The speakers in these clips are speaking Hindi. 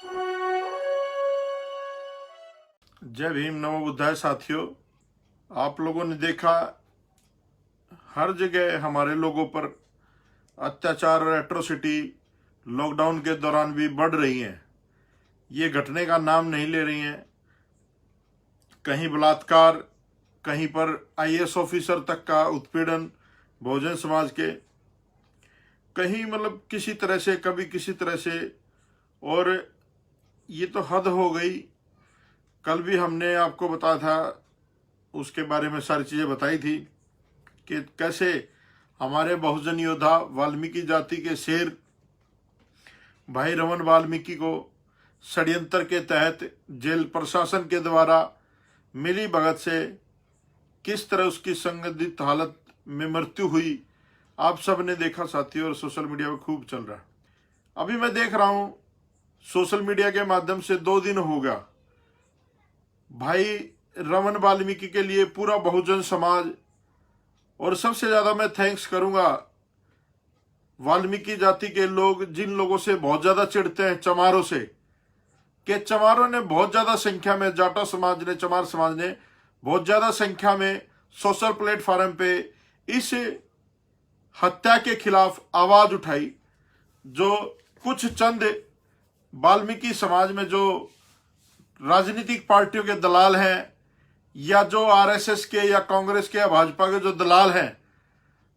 जय भीम, नमो बुद्धाय। साथियों, आप लोगों ने देखा हर जगह हमारे लोगों पर अत्याचार और एट्रोसिटी लॉकडाउन के दौरान भी बढ़ रही हैं। ये घटने का नाम नहीं ले रही हैं। कहीं बलात्कार, कहीं पर आईएएस ऑफिसर तक का उत्पीड़न बहुजन समाज के, कहीं मतलब किसी तरह से, कभी किसी तरह से। और ये तो हद हो गई। कल भी हमने आपको बताया था, उसके बारे में सारी चीज़ें बताई थी कि कैसे हमारे बहुजन योद्धा वाल्मीकि जाति के शेर भाई रमन वाल्मीकि को षड्यंत्र के तहत जेल प्रशासन के द्वारा मिली भगत से किस तरह उसकी संदिग्ध हालत में मृत्यु हुई, आप सब ने देखा साथियों, और सोशल मीडिया पर खूब चल रहा है। अभी मैं देख रहा हूँ सोशल मीडिया के माध्यम से 2 दिन हो गया, भाई रमन वाल्मीकि के लिए पूरा बहुजन समाज, और सबसे ज़्यादा मैं थैंक्स करूँगा वाल्मीकि जाति के लोग, जिन लोगों से बहुत ज़्यादा चिढ़ते हैं, चमारों से, कि चमारों ने बहुत ज़्यादा संख्या में, जाटा समाज ने, चमार समाज ने बहुत ज़्यादा संख्या में सोशल प्लेटफॉर्म पे इस हत्या के खिलाफ आवाज़ उठाई। जो कुछ चंद वाल्मीकि समाज में जो राजनीतिक पार्टियों के दलाल हैं, या जो आरएसएस के या कांग्रेस के या भाजपा के जो दलाल हैं,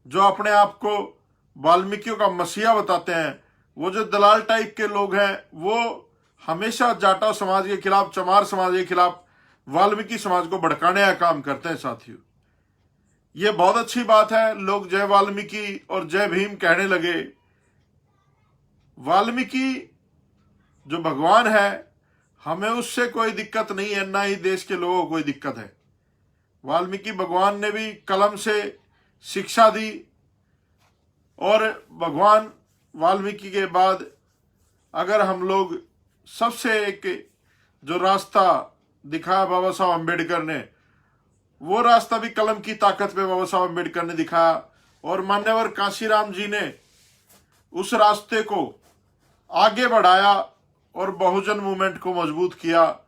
जो अपने आप को वाल्मीकियों का मसीहा बताते हैं, वो जो दलाल टाइप के लोग हैं, वो हमेशा जाटा समाज के खिलाफ, चमार समाज के खिलाफ, वाल्मीकि समाज को भड़काने का काम करते हैं। साथियों, ये बहुत अच्छी बात है, लोग जय वाल्मीकि और जय भीम कहने लगे। वाल्मीकि जो भगवान है, हमें उससे कोई दिक्कत नहीं है, ना ही देश के लोगों को कोई दिक्कत है। वाल्मीकि भगवान ने भी कलम से शिक्षा दी, और भगवान वाल्मीकि के बाद अगर हम लोग सबसे एक जो रास्ता दिखाया बाबा साहब अम्बेडकर ने, वो रास्ता भी कलम की ताकत पे बाबा साहब अम्बेडकर ने दिखाया, और मान्यवर कांशीराम जी ने उस रास्ते को आगे बढ़ाया और बहुजन मूवमेंट को मजबूत किया,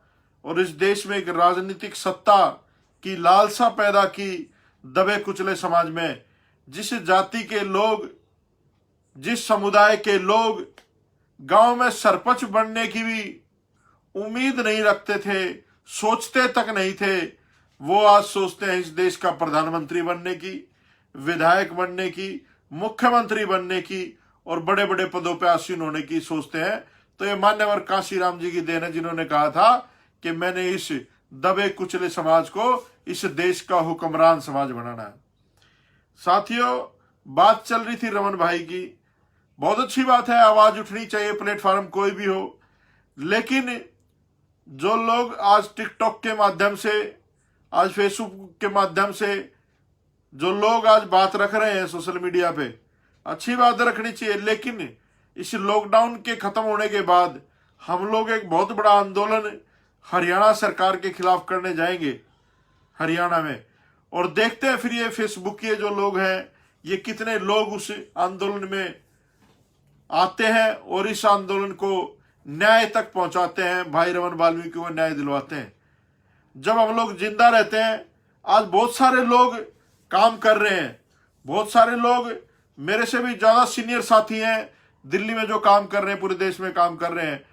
और इस देश में एक राजनीतिक सत्ता की लालसा पैदा की दबे कुचले समाज में। जिस जाति के लोग, जिस समुदाय के लोग गांव में सरपंच बनने की भी उम्मीद नहीं रखते थे, सोचते तक नहीं थे, वो आज सोचते हैं इस देश का प्रधानमंत्री बनने की, विधायक बनने की, मुख्यमंत्री बनने की, और बड़े बड़े पदों पर आसीन होने की सोचते हैं। तो ये मान्यवर कांशीराम जी की देन है, जिन्होंने कहा था कि मैंने इस दबे कुचले समाज को इस देश का हुक्मरान समाज बनाना है। साथियों, बात चल रही थी रमन भाई की, बहुत अच्छी बात है, आवाज उठनी चाहिए, प्लेटफॉर्म कोई भी हो। लेकिन जो लोग आज टिकटॉक के माध्यम से, आज फेसबुक के माध्यम से जो लोग आज बात रख रहे हैं सोशल मीडिया पे, अच्छी बात रखनी चाहिए। लेकिन इस लॉकडाउन के खत्म होने के बाद हम लोग एक बहुत बड़ा आंदोलन हरियाणा सरकार के खिलाफ करने जाएंगे, हरियाणा में। और देखते हैं फिर ये फेसबुक के जो लोग हैं, ये कितने लोग उस आंदोलन में आते हैं और इस आंदोलन को न्याय तक पहुंचाते हैं, भाई रमन वाल्मीकि को न्याय दिलवाते हैं। जब हम लोग जिंदा रहते हैं, आज बहुत सारे लोग काम कर रहे हैं, बहुत सारे लोग मेरे से भी ज्यादा सीनियर साथी हैं दिल्ली में जो काम कर रहे हैं, पूरे देश में काम कर रहे हैं,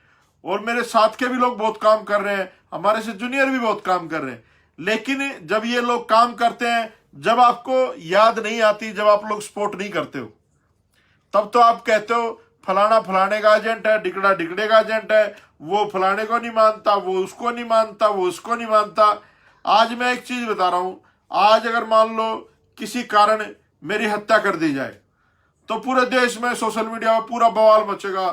और मेरे साथ के भी लोग बहुत काम कर रहे हैं, हमारे से जूनियर भी बहुत काम कर रहे हैं। लेकिन जब ये लोग काम करते हैं, जब आपको याद नहीं आती, जब आप लोग सपोर्ट नहीं करते हो, तब तो आप कहते हो फलाना फलाने का एजेंट है, डिकड़ा डिकड़े का एजेंट है, वो फलाने को नहीं मानता, वो उसको नहीं मानता, वो उसको नहीं मानता। आज मैं एक चीज बता रहा हूं, आज अगर मान लो किसी कारण मेरी हत्या कर दी जाए, तो पूरे देश में सोशल मीडिया में पूरा बवाल मचेगा,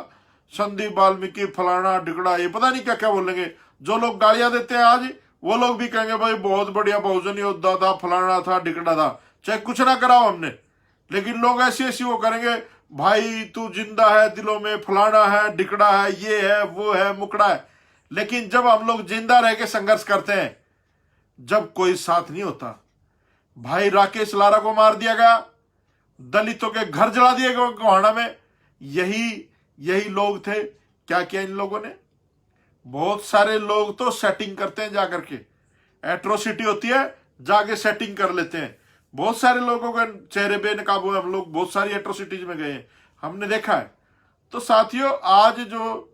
संदीप वाल्मीकि फलाना डिकड़ा, ये पता नहीं क्या क्या बोलेंगे। जो लोग गालियां देते हैं आज, वो लोग भी कहेंगे भाई बहुत बढ़िया बहुजन योद्धा था, फलाना था, डिकड़ा था, चाहे कुछ ना कराओ हमने। लेकिन लोग ऐसी ऐसी वो करेंगे, भाई तू जिंदा है दिलों में, फलाना है, डिकड़ा है, ये है, वो है, मुकड़ा है। लेकिन जब हम लोग जिंदा रह के संघर्ष करते हैं, जब कोई साथ नहीं होता, भाई राकेश लारा को मार दिया गया, दलितों के घर जला दिए गए गोहाना में, यही लोग थे। क्या किया इन लोगों ने? बहुत सारे लोग तो सेटिंग करते हैं जाकर के, एट्रोसिटी होती है जाके सेटिंग कर लेते हैं। बहुत सारे लोगों के चेहरे बेनकाब हुए, हम लोग बहुत सारी एट्रोसिटीज में गए हैं, हमने देखा है। तो साथियों, आज जो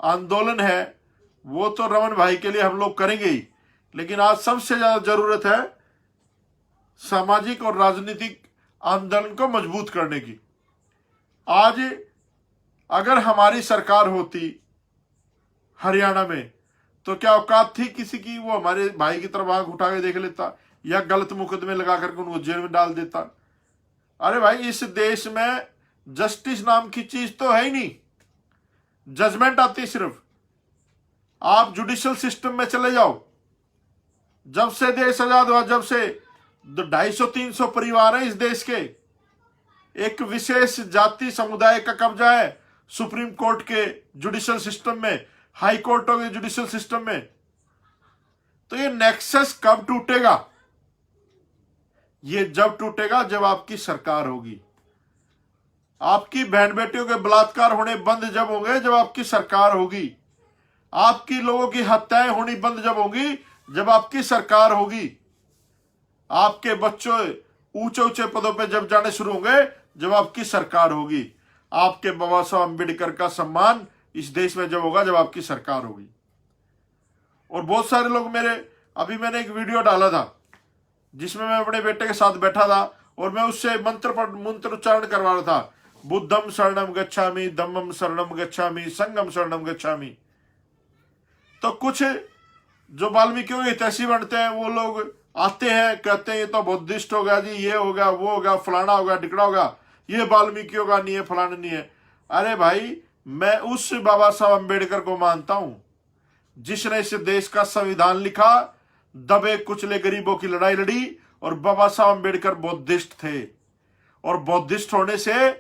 आंदोलन है वो तो रमन भाई के लिए हम लोग करेंगे ही, लेकिन आज सबसे ज्यादा जरूरत है सामाजिक और राजनीतिक आंदोलन को मजबूत करने की। आज अगर हमारी सरकार होती हरियाणा में तो क्या औकात थी किसी की वो हमारे भाई की तरफ आंख उठा के देख लेता या गलत मुकदमे लगा करके उनको जेल में डाल देता? अरे भाई, इस देश में जस्टिस नाम की चीज तो है ही नहीं, जजमेंट आती सिर्फ। आप जुडिशियल सिस्टम में चले जाओ, जब से देश आजाद हुआ, जब से 250-300 परिवार हैं इस देश के, एक विशेष जाति समुदाय का कब्जा है सुप्रीम कोर्ट के जुडिशियल सिस्टम में, हाई कोर्टों के जुडिशियल सिस्टम में। तो ये नेक्सस कब टूटेगा? ये जब टूटेगा जब आपकी सरकार होगी। आपकी बहन बेटियों के बलात्कार होने बंद जब होंगे, जब आपकी सरकार होगी। आपकी लोगों की हत्याएं होनी बंद जब होंगी, जब आपकी सरकार होगी। आपके बच्चों ऊंचे ऊंचे पदों पे जब जाने शुरू होंगे, जब आपकी सरकार होगी। आपके बाबा साहब अम्बेडकर का सम्मान इस देश में जब होगा, जब आपकी सरकार होगी। और बहुत सारे लोग अभी मैंने एक वीडियो डाला था जिसमें मैं अपने बेटे के साथ बैठा था और मैं उससे मंत्र उच्चारण करवा रहा था, बुद्धम शरणम गच्छामि, धम्मम शरणम गच्छामि, संघम शरणम गच्छामि। तो कुछ जो वाल्मीकियों के हितैषी बनते हैं वो लोग आते हैं, कहते हैं ये तो बुद्धिस्ट हो गया जी, ये हो गया, वो हो गया, फलाना हो गया, टिकड़ा होगा, ये वाल्मीकियों का नहीं है, फलाना नहीं है। अरे भाई, मैं उस बाबा साहब अम्बेडकर को मानता हूं जिसने इस देश का संविधान लिखा, दबे कुचले गरीबों की लड़ाई लड़ी। और बाबा साहब अम्बेडकर बौद्धिस्ट थे, और बौद्धिस्ट होने से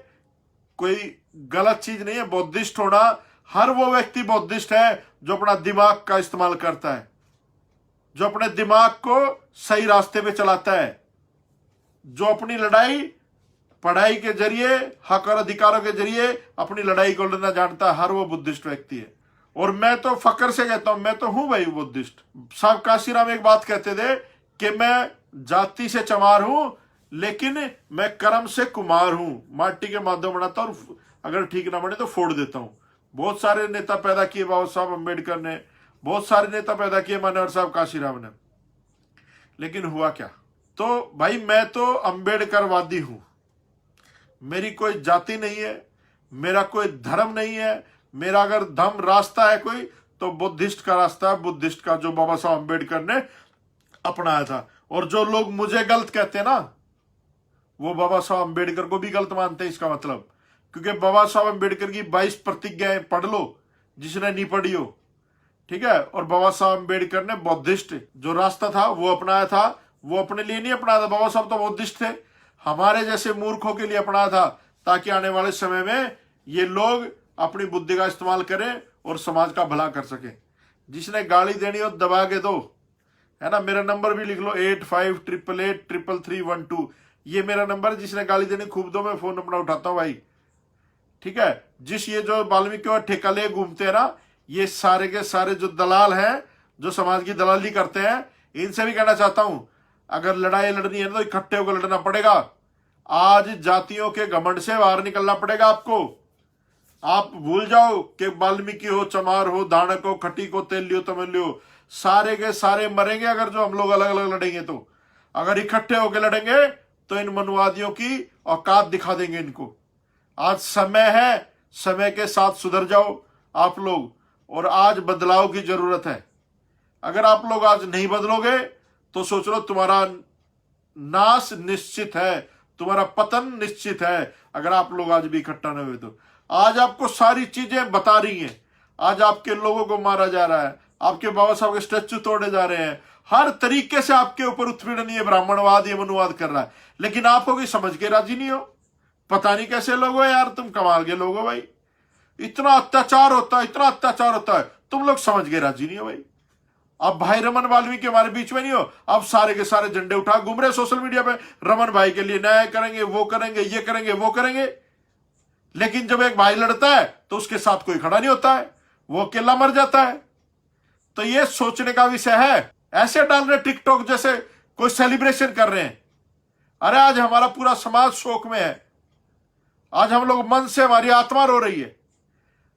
कोई गलत चीज नहीं है। बौद्धिस्ट होना, हर वो व्यक्ति बौद्धिस्ट है जो अपना दिमाग का इस्तेमाल करता है, जो अपने दिमाग को सही रास्ते पे चलाता है, जो अपनी लड़ाई पढ़ाई के जरिए, हक और अधिकारों के जरिए अपनी लड़ाई को लड़ना जानता है। हर वो बुद्धिस्ट व्यक्ति है। और मैं तो फक्र से कहता हूं, मैं तो हूं भाई बुद्धिस्ट। साहब काशीराम एक बात कहते थे कि मैं जाति से चमार हूं, लेकिन मैं कर्म से कुमार हूं। माटी के माध्यम बनाता हूं, अगर ठीक ना बने तो फोड़ देता हूं। बहुत सारे नेता पैदा किए बाबा साहब अम्बेडकर ने, बहुत सारे नेता पैदा किए मनोहर साहब काशीराम ने, लेकिन हुआ क्या? तो भाई, मैं तो अम्बेडकरवादी हूं। मेरी कोई जाति नहीं है, मेरा कोई धर्म नहीं है। मेरा अगर धर्म रास्ता है कोई तो बुद्धिस्ट का रास्ता है, बुद्धिस्ट का, जो बाबा साहब अम्बेडकर ने अपनाया था। और जो लोग मुझे गलत कहते हैं ना, वो बाबा साहब अम्बेडकर को भी गलत मानते हैं, इसका मतलब। क्योंकि बाबा साहब अम्बेडकर की 22 प्रतिज्ञाएं पढ़ लो, जिसने नहीं पढ़ी हो, ठीक है। और बाबा साहब अम्बेडकर ने बौद्धिस्ट जो रास्ता था वो अपनाया था। वो अपने लिए नहीं अपनाया था, बाबा साहब तो बौद्धिस्ट थे, हमारे जैसे मूर्खों के लिए अपनाया था, ताकि आने वाले समय में ये लोग अपनी बुद्धि का इस्तेमाल करें और समाज का भला कर सके। जिसने गाली देनी हो दबा के दो, है ना। मेरा नंबर भी लिख लो, 8588883312। ये मेरा नंबर, जिसने गाली देनी खूब दो, मैं फोन अपना उठाता हूं भाई, ठीक है। ये जो वाल्मीकि ठेका ले घूमते हैं ना, ये सारे के सारे जो दलाल हैं, जो समाज की दलाली करते हैं, इनसे भी कहना चाहता हूं, अगर लड़ाई लड़नी है ना तो इकट्ठे होकर लड़ना पड़ेगा। आज जातियों के घमंड से बाहर निकलना पड़ेगा आपको। आप भूल जाओ कि वाल्मीकि हो, चमार हो, धानक हो, खटीक हो, तेली हो, तमिल हो, सारे के सारे मरेंगे अगर जो हम लोग अलग अलग लड़ेंगे। तो अगर इकट्ठे होकर लड़ेंगे तो इन मनुवादियों की औकात दिखा देंगे इनको। आज समय है, समय के साथ सुधर जाओ आप लोग, और आज बदलाव की जरूरत है। अगर आप लोग आज नहीं बदलोगे तो सोच लो तुम्हारा नाश निश्चित है, तुम्हारा पतन निश्चित है, अगर आप लोग आज भी इकट्ठा न हुए तो। आज आपको सारी चीजें बता रही हैं। आज आपके लोगों को मारा जा रहा है, आपके बाबा साहब के स्टैचू तोड़े जा रहे हैं, हर तरीके से आपके ऊपर उत्पीड़न, ये ब्राह्मणवाद, ये मनुवाद कर रहा है, लेकिन आप होगी समझ के राजी नहीं हो। पता नहीं कैसे लोग हो यार, तुम कमाल के लोग हो भाई। इतना अत्याचार होता है, इतना अत्याचार होता है, तुम लोग समझ के राजी नहीं हो भाई। अब भाई रमन वाल्मीकि हमारे बीच में नहीं हो, अब सारे के सारे झंडे उठा घूम रहे सोशल मीडिया पे, रमन भाई के लिए न्याय करेंगे, वो करेंगे, ये करेंगे, वो करेंगे। लेकिन जब एक भाई लड़ता है तो उसके साथ कोई खड़ा नहीं होता है, वो अकेला मर जाता है। तो ये सोचने का विषय है। ऐसे डाल रहे टिकटॉक जैसे कोई सेलिब्रेशन कर रहे हैं। अरे आज हमारा पूरा समाज शोक में है। आज हम लोग मन से, हमारी आत्मा रो रही है,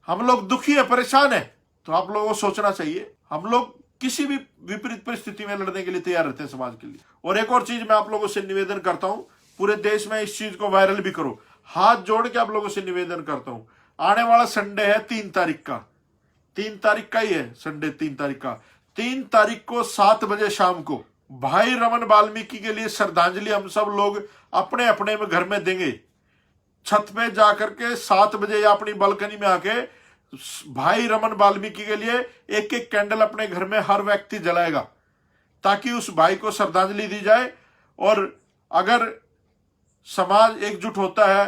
हम लोग दुखी है, परेशान है। तो आप लोगों को सोचना चाहिए। हम लोग किसी भी विपरीत परिस्थिति में लड़ने के लिए तैयार रहते हैं समाज के लिए। और एक और चीज मैं आप लोगों से निवेदन करता हूं, पूरे देश में इस चीज को वायरल भी करो। हाथ जोड़ के आप लोगों से निवेदन करता हूं, आने वाला संडे है 3 तारीख का, 3 तारीख का ही है संडे, 3 तारीख का। 3 तारीख को 7 बजे शाम को भाई रमन वाल्मीकि के लिए श्रद्धांजलि हम सब लोग अपने अपने में घर में देंगे। छत पे जाकर के 7 बजे या अपनी बालकनी में आके भाई रमन वाल्मीकि के लिए एक एक कैंडल अपने घर में हर व्यक्ति जलाएगा, ताकि उस भाई को श्रद्धांजलि दी जाए। और अगर समाज एकजुट होता है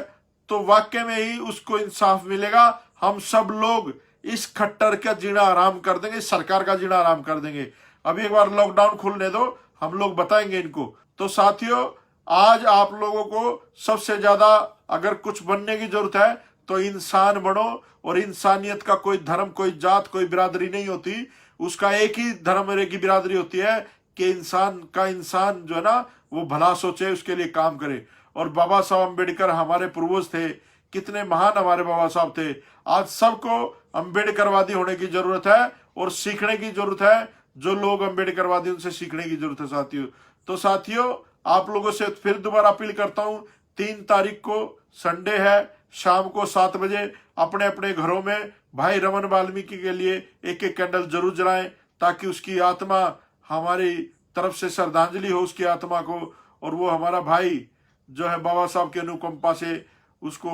तो वाकई में ही उसको इंसाफ मिलेगा। हम सब लोग इस खट्टर का जीना आराम कर देंगे, सरकार का जीना आराम कर देंगे। अभी एक बार लॉकडाउन खुलने दो, हम लोग बताएंगे इनको। तो साथियों, आज आप लोगों को सबसे ज्यादा अगर कुछ बनने की जरूरत है तो इंसान बनो। और इंसानियत का कोई धर्म, कोई जात, कोई बिरादरी नहीं होती। उसका एक ही धर्म, एक ही बिरादरी होती है कि इंसान जो है ना, वो भला सोचे, उसके लिए काम करे। और बाबा साहब अम्बेडकर हमारे पूर्वज थे, कितने महान हमारे बाबा साहब थे। आज सबको अम्बेडकरवादी होने की जरूरत है और सीखने की जरूरत है। जो लोग अम्बेडकरवादी, उनसे सीखने की जरूरत है साथियों। तो साथियों, आप लोगों से फिर दोबारा अपील करता हूं, 3 तारीख को संडे है, शाम को 7 बजे अपने अपने घरों में भाई रमन वाल्मीकि के लिए एक एक कैंडल जरूर जलाएं, ताकि उसकी आत्मा, हमारी तरफ से श्रद्धांजलि हो उसकी आत्मा को। और वो हमारा भाई जो है बाबा साहब की अनुकंपा से उसको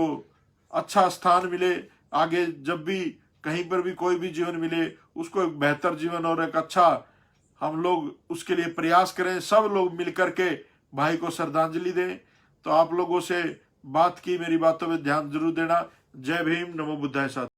अच्छा स्थान मिले। आगे जब भी कहीं पर भी कोई भी जीवन मिले, उसको एक बेहतर जीवन और एक अच्छा, हम लोग उसके लिए प्रयास करें। सब लोग मिलकर के भाई को श्रद्धांजलि दें। तो आप लोगों से बात की, मेरी बातों में ध्यान जरूर देना। जय भीम, नमो बुद्धाय साथ।